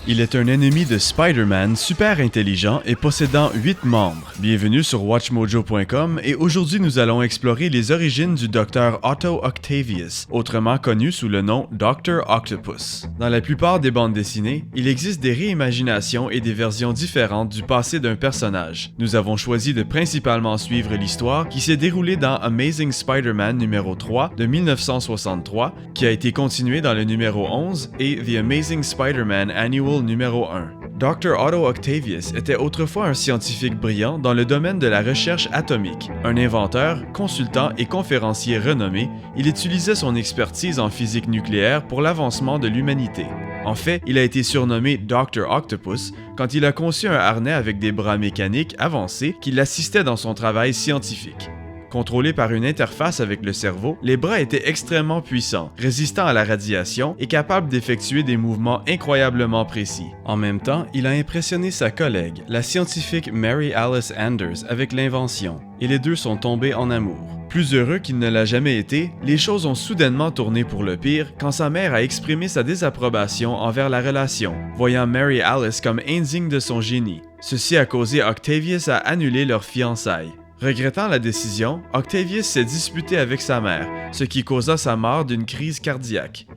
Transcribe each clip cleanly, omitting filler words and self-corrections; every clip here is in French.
Il est un ennemi de Spider-Man super intelligent et possédant 8 membres. Bienvenue sur WatchMojo.com et aujourd'hui nous allons explorer les origines du Dr. Otto Octavius, autrement connu sous le nom Dr. Octopus. Dans la plupart des bandes dessinées, il existe des réimaginations et des versions différentes du passé d'un personnage. Nous avons choisi de principalement suivre l'histoire qui s'est déroulée dans Amazing Spider-Man numéro 3 de 1963, qui a été continuée dans le numéro 11 et The Amazing Spider-Man Annual numéro 1. Dr. Otto Octavius était autrefois un scientifique brillant dans le domaine de la recherche atomique. Un inventeur, consultant et conférencier renommé, il utilisait son expertise en physique nucléaire pour l'avancement de l'humanité. En fait, il a été surnommé Dr. Octopus quand il a conçu un harnais avec des bras mécaniques avancés qui l'assistaient dans son travail scientifique. Contrôlés par une interface avec le cerveau, les bras étaient extrêmement puissants, résistants à la radiation et capables d'effectuer des mouvements incroyablement précis. En même temps, il a impressionné sa collègue, la scientifique Mary Alice Anders, avec l'invention, et les deux sont tombés en amour. Plus heureux qu'il ne l'a jamais été, les choses ont soudainement tourné pour le pire quand sa mère a exprimé sa désapprobation envers la relation, voyant Mary Alice comme indigne de son génie. Ceci a causé Octavius à annuler leur fiançailles. Regrettant la décision, Octavius s'est disputé avec sa mère, ce qui causa sa mort d'une crise cardiaque.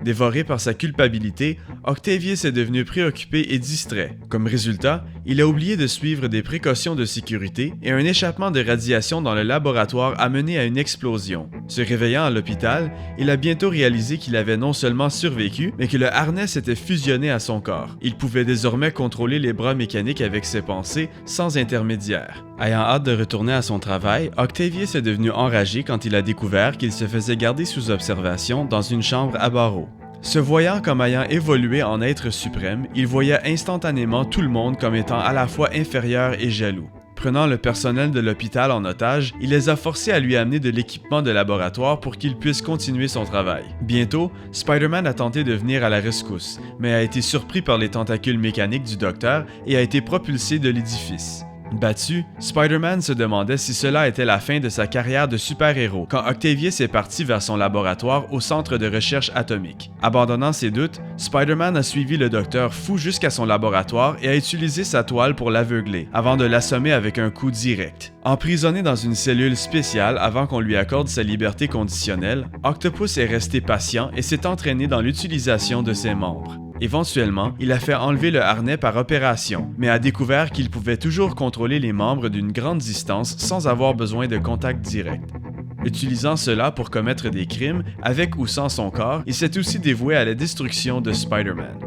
Dévoré par sa culpabilité, Octavius est devenu préoccupé et distrait. Comme résultat, il a oublié de suivre des précautions de sécurité et un échappement de radiation dans le laboratoire a mené à une explosion. Se réveillant à l'hôpital, il a bientôt réalisé qu'il avait non seulement survécu, mais que le harnais s'était fusionné à son corps. Il pouvait désormais contrôler les bras mécaniques avec ses pensées, sans intermédiaire. Ayant hâte de retourner à son travail, Octavius est devenu enragé quand il a découvert qu'il se faisait garder sous observation dans une chambre à barreaux. Se voyant comme ayant évolué en être suprême, il voyait instantanément tout le monde comme étant à la fois inférieur et jaloux. Prenant le personnel de l'hôpital en otage, il les a forcés à lui amener de l'équipement de laboratoire pour qu'il puisse continuer son travail. Bientôt, Spider-Man a tenté de venir à la rescousse, mais a été surpris par les tentacules mécaniques du docteur et a été propulsé de l'édifice. Battu, Spider-Man se demandait si cela était la fin de sa carrière de super-héros quand Octavius est parti vers son laboratoire au centre de recherche atomique. Abandonnant ses doutes, Spider-Man a suivi le docteur fou jusqu'à son laboratoire et a utilisé sa toile pour l'aveugler, avant de l'assommer avec un coup direct. Emprisonné dans une cellule spéciale avant qu'on lui accorde sa liberté conditionnelle, Octopus est resté patient et s'est entraîné dans l'utilisation de ses membres. Éventuellement, il a fait enlever le harnais par opération, mais a découvert qu'il pouvait toujours contrôler les membres d'une grande distance sans avoir besoin de contact direct. Utilisant cela pour commettre des crimes, avec ou sans son corps, il s'est aussi dévoué à la destruction de Spider-Man.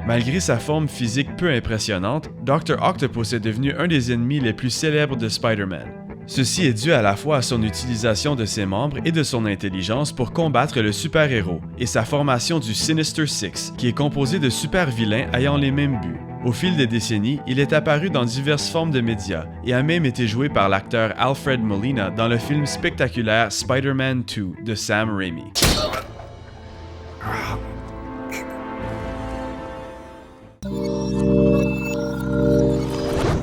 Malgré sa forme physique peu impressionnante, Dr. Octopus est devenu un des ennemis les plus célèbres de Spider-Man. Ceci est dû à la fois à son utilisation de ses membres et de son intelligence pour combattre le super-héros, et sa formation du Sinister Six, qui est composé de super-vilains ayant les mêmes buts. Au fil des décennies, il est apparu dans diverses formes de médias, et a même été joué par l'acteur Alfred Molina dans le film spectaculaire Spider-Man 2 de Sam Raimi.